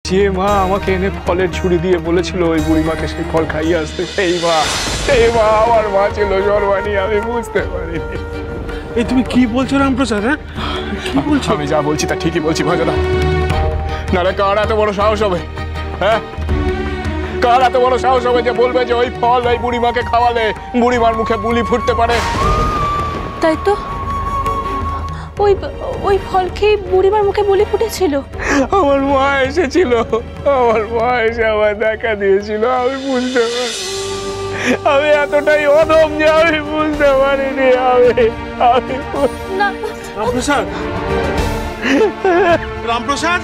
যে মা আমাকে এনে ফলের ঝুড়ি দিয়ে বলেছিল ওই বুড়িমাকে সেই ফল খাইয়ে আসতে, সেই মা আমার মা ছিল সর্বাণী। আমি বুঝতে পারিনি। এই তুমি কি বলছো রামপ্রসাদ? হ্যাঁ, কি বলছো? আমি যা বলছি তা ঠিকই বলছি ভজনা। নাহলে কার এত বড় সাহস হবে? হ্যাঁ, কার এত বড় সাহস হবে যে বলবে যে ওই ফল ওই বুড়িমাকে খাওয়ালে বুড়িমার মুখে বুলি ফুটতে পারে? তাই তো, ওই ফল খেয়ে বুড়িমার মুখে বুলি ফুটেছিল। আমার মা এসেছিল, আমার মা এসে আমায় দেখা দিয়েছিল। আমি বুঝতে পারি, আমি এতটাই অদম যে আমি বুঝতে পারিনি। না রামপ্রসাদ, রামপ্রসাদ,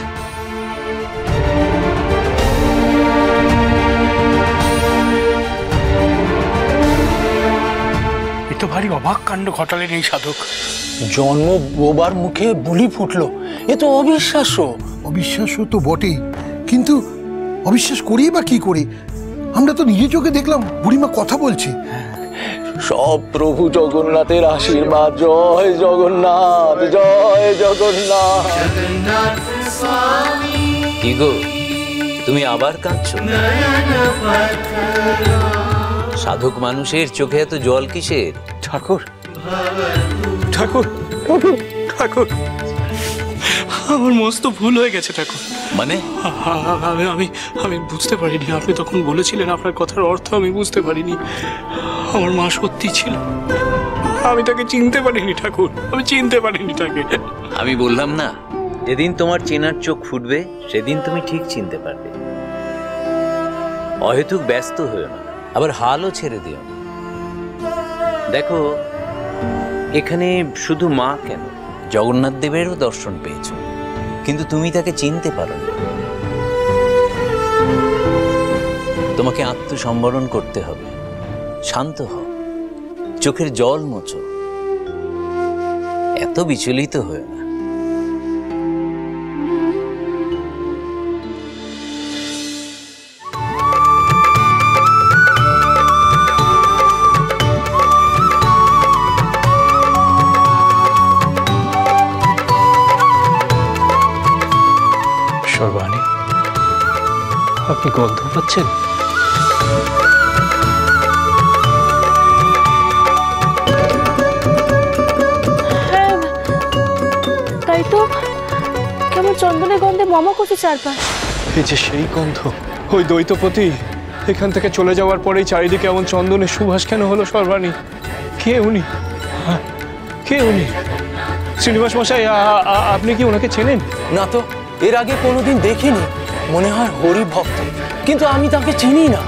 এ তো ভারী অবাক কাণ্ড ঘটালেন এই সাধক। জন্ম বোবার মুখে বুলি ফুটলো, এ তো অবিশ্বাস্য। অবিশ্বাস্য তো বটেই, কিন্তু অবিশ্বাস করি বা কি করি? আমরা তো নিজে চোখে দেখলাম বুড়িমা কথা বলছে। সব প্রভু জগন্নাথের আশীর্বাদ। জয় জগন্নাথ, জয় জগন্নাথ। কি গো, তুমি আবার কাঁদছো? সাধক মানুষের চোখে এত জল কিসের? ঠাকুর ঠাকুর ঠাকুর ঠাকুর, আমার মস্ত ভুল হয়ে গেছে ঠাকুর। মানে? আমি বুঝতে পারিনি। আপনি তখন বলেছিলেন, আপনার কথার অর্থ আমি বুঝতে পারিনি। আমার মা সত্যি ছিল, আমি তাকে চিনতে পারিনি ঠাকুর, আমি চিনতে পারিনি তাকে। আমি বললাম না, যেদিন তোমার চেনার চোখ ফুটবে সেদিন তুমি ঠিক চিনতে পারবে। অহেতুক ব্যস্ত হয়েও না, আবার হালও ছেড়ে দিও না। দেখো, এখানে শুধু মা কেন, জগন্নাথ দেবেরও দর্শন পেয়েছ, কিন্তু তুমি তাকে চিনতে পারো না। তোমাকে আত্মসম্বরণ করতে হবে, শান্ত হও, চোখের জল মোছো, এত বিচলিত হয়েও না। সর্বাণী, আপনি গন্ধ পাচ্ছেন? হ্যাঁ, তাই তো, কেমন চন্দনের গন্ধে মমা করছে চারপাশ। এই যে সেই গন্ধ, ওই দ্বৈতপতি এখান থেকে চলে যাওয়ার পরেই চারিদিকে এমন চন্দনের সুবাস কেন হলো সর্বাণী? কে উনি? কে উনি? শ্রীনিবাস মশাই, আপনি কি ওনাকে চেনেন? না তো, এর আগে কোনোদিন দেখিনি। মনে হয় হরি ভক্ত, কিন্তু আমি তাকে চিনি না।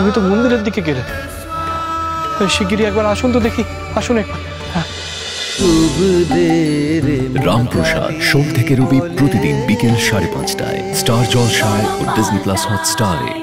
আমি তো মন্দিরের দিকে গেলে। শিগগিরই একবার আসুন তো দেখি, আসুন একবার। রামপ্রসাদ সোম থেকে রবি প্রতিদিন বিকেল 5:30টায় স্টার জলসায় ও ডিজনি প্লাস হটস্টারে।